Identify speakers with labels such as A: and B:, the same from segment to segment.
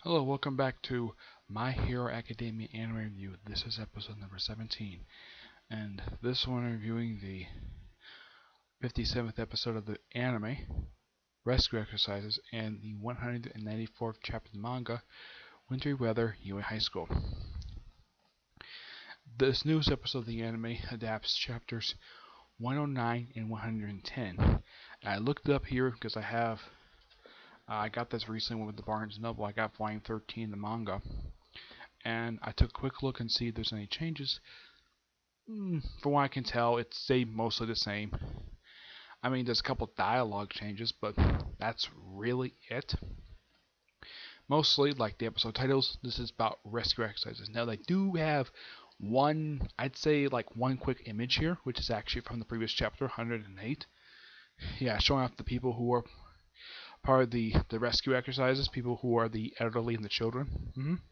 A: Hello, welcome back to My Hero Academia Anime Review. This is episode number 17, and this one reviewing the 57th episode of the anime, Rescue Exercises, and the 194th chapter of the manga, Wintry Weather, UA High School. This newest episode of the anime adapts chapters 109 and 110. And I looked it up here because I got this recently with the Barnes & Noble. I got volume 13 in the manga. And I took a quick look and see if there's any changes. From what I can tell, it stayed mostly the same. I mean, there's a couple dialogue changes, but that's really it. Mostly, like the episode titles, this is about rescue exercises. Now, they do have I'd say one quick image here, which is actually from the previous chapter, 108. Yeah, showing off the people who are part of the rescue exercises, people who are the elderly and the children.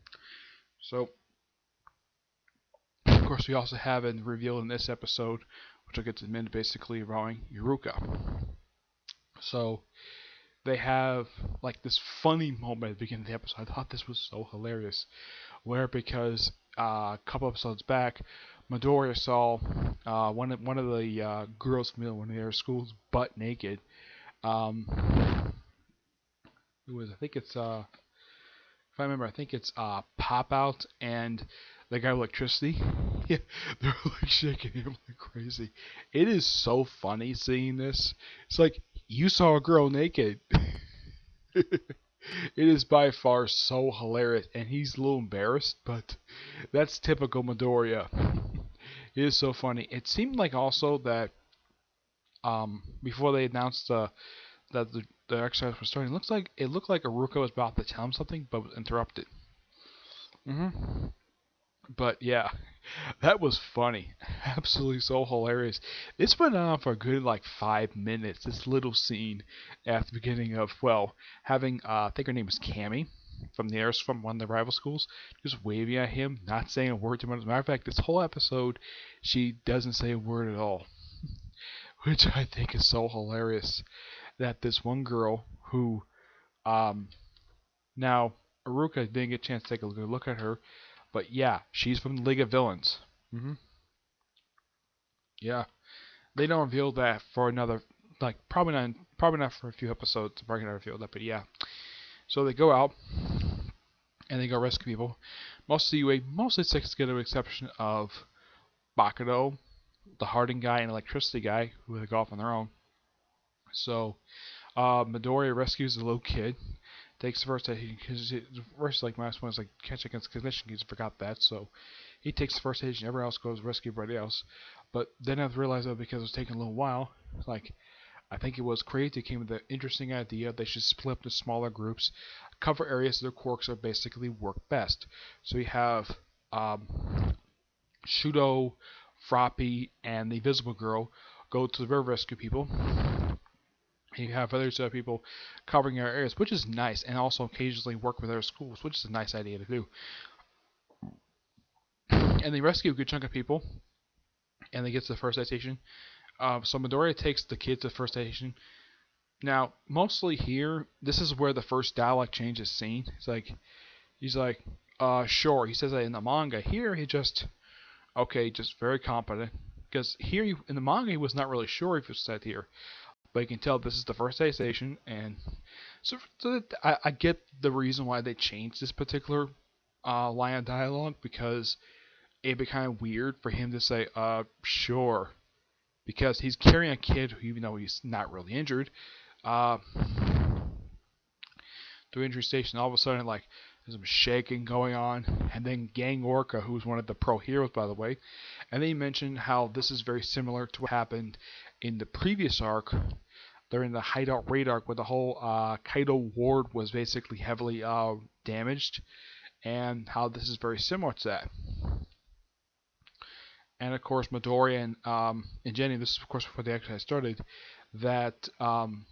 A: So, of course, we also have a reveal in this episode, which I'll get to in a minute, basically involving Yuruka. So, they have this funny moment at the beginning of the episode. I thought this was so hilarious, where because a couple episodes back, Midoriya saw one of the girls from one of their schools butt naked. I think it's if I remember, I think it's Pop Out and the guy with electricity. Yeah, they're shaking him like crazy. It is so funny seeing this. It's like you saw a girl naked. It is by far so hilarious, and he's a little embarrassed, but that's typical Midoriya. It is so funny. It seemed like also that before they announced that the exercise was starting, it looked like Aruka was about to tell him something, but was interrupted. But yeah, that was funny. Absolutely so hilarious. This went on for a good 5 minutes. This little scene at the beginning of having I think her name was Cammy from one of the rival schools, just waving at him, not saying a word to him. As a matter of fact, this whole episode, she doesn't say a word at all, which I think is so hilarious. That this one girl who, now Aruka didn't get a chance to take a good look at her, but yeah, she's from the League of Villains. Yeah, they don't reveal that for another, probably not for a few episodes. Probably not reveal that, but yeah. So they go out and they go rescue people. Mostly six together, with the exception of Bakudo, the Harding guy, and Electricity guy, who they go off on their own. So Midoriya rescues the little kid, takes the first aid, because first my last one is catch against condition. He forgot that, so he takes the first aid, and everyone else goes rescue everybody else. But then I realized that because it was taking a little while, I think it was Creative came with the interesting idea they should split up into smaller groups, cover areas their quirks are basically work best. So you have Shudo, Froppy, and the Invisible Girl go to the river rescue people. You have other people covering our areas, which is nice, and also occasionally work with other schools, which is a nice idea to do. And they rescue a good chunk of people, and they get to the first aid station. So Midoriya takes the kid to the first aid station. Now, mostly here, this is where the first dialogue change is seen. He's like, sure. He says that in the manga. Here, just very competent. Because here, in the manga, he was not really sure if it was said here. But you can tell this is the first aid station, and so I get the reason why they changed this particular line of dialogue, because it'd be kind of weird for him to say, sure, because he's carrying a kid who, even though he's not really injured, to injury station. All of a sudden, there's some shaking going on, and then Gang Orca, who's one of the pro heroes, by the way, and they mentioned how this is very similar to what happened in the previous arc. They're in the Hideout Raid arc, where the whole Kaido Ward was basically heavily damaged, and how this is very similar to that. And of course, Midoriya and Jenny, this is of course before the exercise started, that only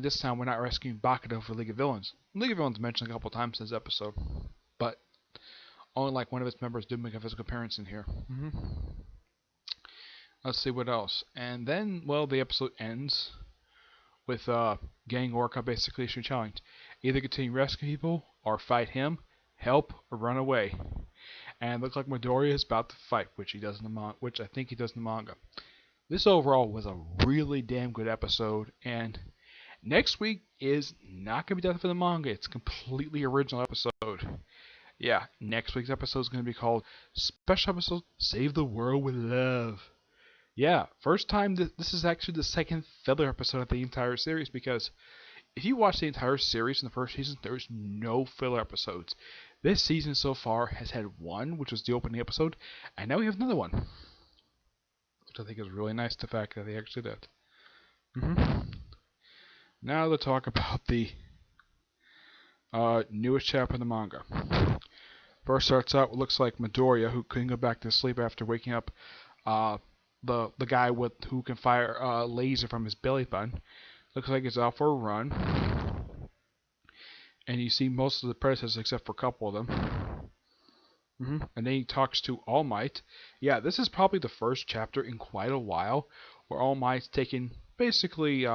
A: this time we're not rescuing Bakudo for League of Villains. League of Villains mentioned a couple times in this episode, but only one of its members did make a physical appearance in here. Let's see what else. And then, the episode ends with Gang Orca basically issuing a challenge. Either continue rescue people, or fight him, help, or run away. And it looks like Midoriya is about to fight, which I think he does in the manga. This overall was a really damn good episode, and next week is not going to be done for the manga. It's a completely original episode. Yeah, next week's episode is going to be called Special Episode Save the World with Love. Yeah, first time this is actually the second filler episode of the entire series, because if you watch the entire series in the first season, there's no filler episodes. This season so far has had one, which was the opening episode, and now we have another one, which I think is really nice, the fact that they actually did. Now to talk about the newest chapter in the manga. First starts out, it looks like Midoriya, who couldn't go back to sleep after waking up the guy who can fire a laser from his belly button. Looks like he's out for a run. And you see most of the predecessors except for a couple of them. And then he talks to All Might. Yeah, this is probably the first chapter in quite a while where All Might's taken, basically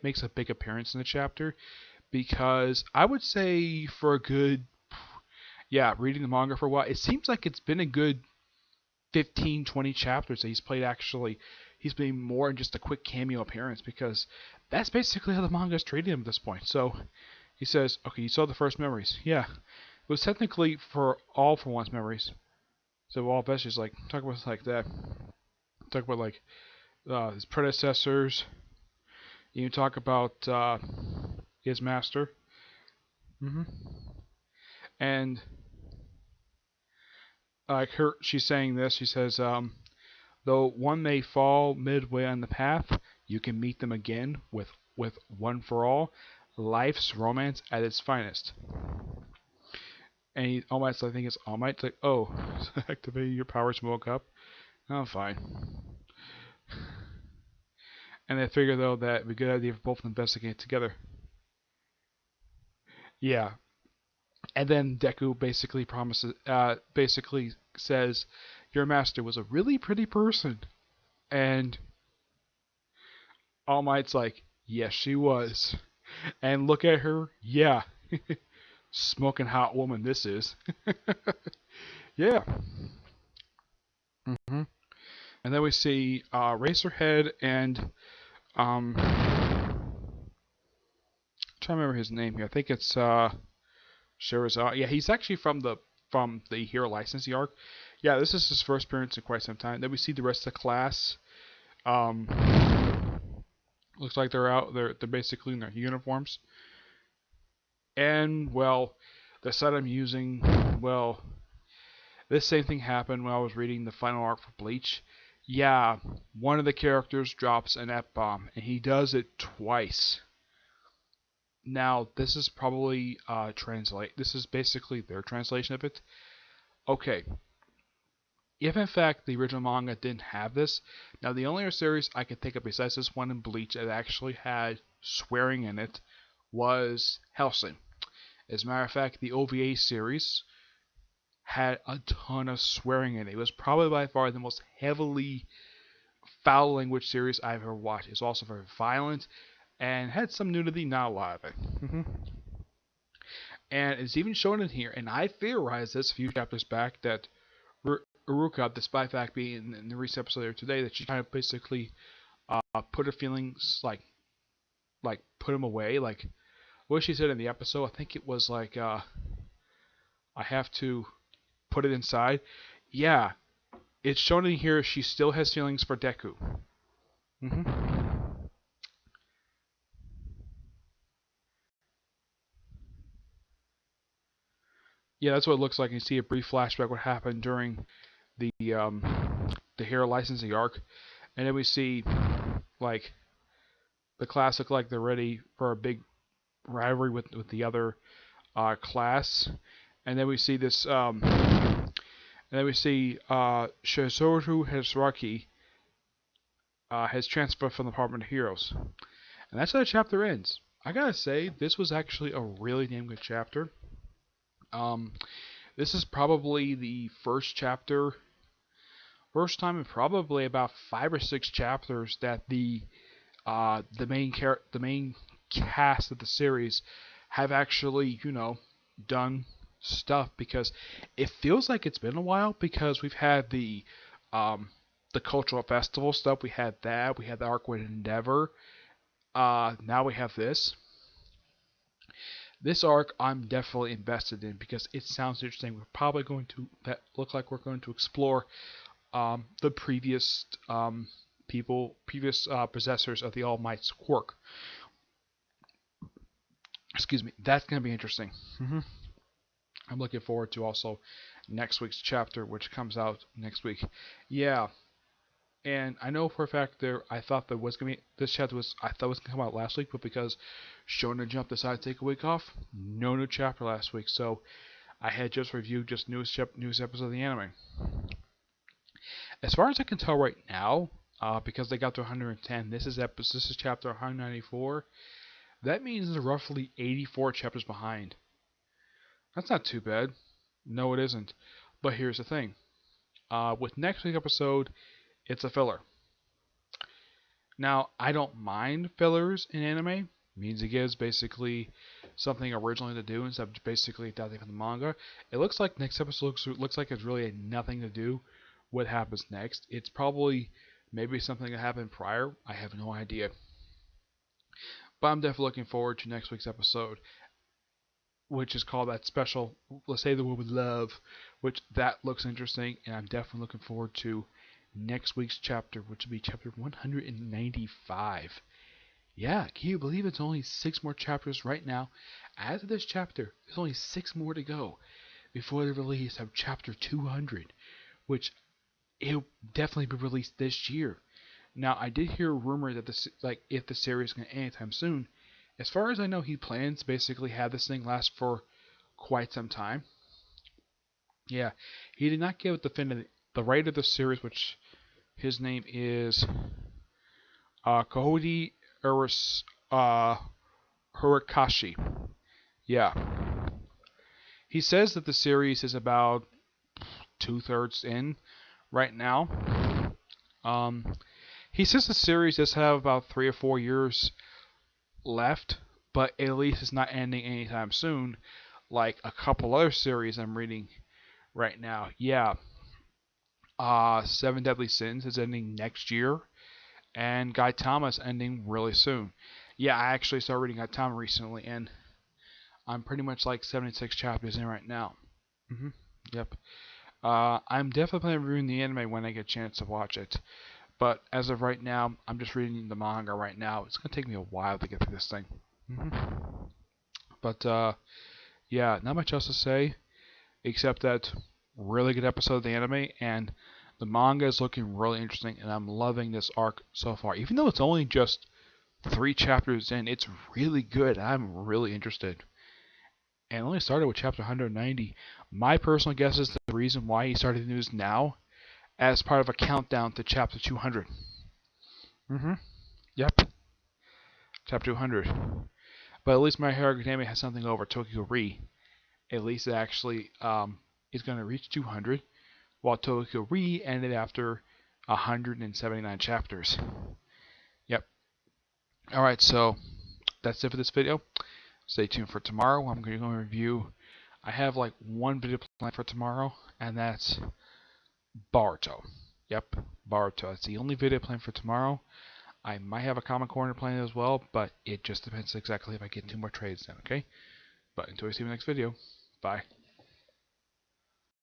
A: makes a big appearance in the chapter. Because I would say for a good, reading the manga for a while, it seems like it's been a good 15, 20 chapters that he's been more than just a quick cameo appearance, because that's basically how the manga is treating him at this point. So he says, okay, you saw the first memories. Yeah, it was technically for one's memories. So all Vesh's like, talk about like that. Talk about like his predecessors. You talk about his master. And like she's saying this. She says, though one may fall midway on the path, you can meet them again with One for All, life's romance at its finest. And All Might's, I think it's All Might's like, oh, activating your powers woke up. Oh, fine. And they figure though that it'd be a good idea for both of them to investigate together. Yeah. And then Deku basically says, your master was a really pretty person. And All Might's like, yes, she was. And look at her, yeah. Smoking hot woman this is. Yeah. And then we see Racerhead and I'm trying to remember his name here. I think it's Shirazade. Yeah, he's actually from the Hero Licensing arc. Yeah, this is his first appearance in quite some time. Then we see the rest of the class. Looks like they're out. They're basically in their uniforms. And well, the site I'm using, well, this same thing happened when I was reading the final arc for Bleach. Yeah, one of the characters drops an F-bomb, and he does it twice. Now, this is probably this is basically their translation of it. Okay. If in fact the original manga didn't have this, now the only other series I could think of besides this one in Bleach that actually had swearing in it was Hellsing. As a matter of fact, the OVA series had a ton of swearing in it. It was probably by far the most heavily foul language series I've ever watched. It's also very violent and had some nudity, not a lot of it. And it's even shown in here, and I theorized this a few chapters back that Uruka, despite the fact being in the recent episode here today, that she kind of basically put her feelings like put them away. Like what she said in the episode, I think it was like I have to put it inside. Yeah, it's shown in here she still has feelings for Deku. Yeah, that's what it looks like. You see a brief flashback what happened during the Hero Licensing arc, and then we see like the class look like they're ready for a big rivalry with the other class, and then we see this Shizoru Hisaraki has transferred from the Department of Heroes, and that's how the chapter ends. I gotta say, this was actually a really damn good chapter. This is probably the first time in probably about 5 or 6 chapters that the the main cast of the series have actually, done stuff, because it feels like it's been a while, because we've had um the cultural festival stuff. We had that. We had the Arcwood Endeavor. Now we have this. This arc I'm definitely invested in because it sounds interesting. We're probably going to look like we're going to explore the previous previous possessors of the All Might's quirk. Excuse me. That's going to be interesting. I'm looking forward to also next week's chapter, which comes out next week. Yeah, and I know for a fact I thought there was gonna be this chapter was I thought was gonna come out last week, but because Shonen Jump decided to take a week off, no new chapter last week. So I had just reviewed just newest episode of the anime. As far as I can tell right now, because they got to 110, this is chapter 194. That means they're roughly 84 chapters behind. That's not too bad. No, it isn't. But here's the thing. With next week's episode, it's a filler. Now, I don't mind fillers in anime. It means it gives basically something originally to do instead of basically adapting from the manga. It looks like next episode looks like it's really nothing to do what happens next. It's probably maybe something that happened prior. I have no idea. But I'm definitely looking forward to next week's episode, which is called that special, let's say the word with love, which that looks interesting, and I'm definitely looking forward to next week's chapter, which will be chapter 195. Yeah, can you believe it's only 6 more chapters right now? As of this chapter, there's only 6 more to go before the release of chapter 200, which it'll definitely be released this year. Now, I did hear a rumor that if the series is going to end anytime soon, as far as I know, he plans to basically have this thing last for quite some time. Yeah, he did not give the writer of the series, which his name is Kohodi Horikashi. Yeah. He says that the series is about 2/3 in right now. He says the series does have about 3 or 4 years left, but at least it's not ending anytime soon, like a couple other series I'm reading right now. Yeah. Seven Deadly Sins is ending next year, and Gaitama is ending really soon. Yeah, I actually started reading Gaitama recently, and I'm pretty much like 76 chapters in right now. Yep. I'm definitely planning on reviewing the anime when I get a chance to watch it. But as of right now, I'm just reading the manga right now. It's going to take me a while to get through this thing. But, yeah, not much else to say, except that really good episode of the anime, and the manga is looking really interesting, and I'm loving this arc so far. Even though it's only just 3 chapters in, it's really good. I'm really interested. And it only started with chapter 190. My personal guess is the reason why he started the news now, as part of a countdown to chapter 200. Yep. Chapter 200. But at least My Hero Academia has something over Tokyo Re. At least it actually is going to reach 200, while Tokyo Re ended after 179 chapters. Yep. Alright, so that's it for this video. Stay tuned for tomorrow. I'm going to go review. I have like one video planned for tomorrow, and that's Boruto. Yep, Boruto. That's the only video planned for tomorrow. I might have a Comic Corner planned as well, but it just depends exactly if I get 2 more trades done, okay? But until we see you in the next video, bye.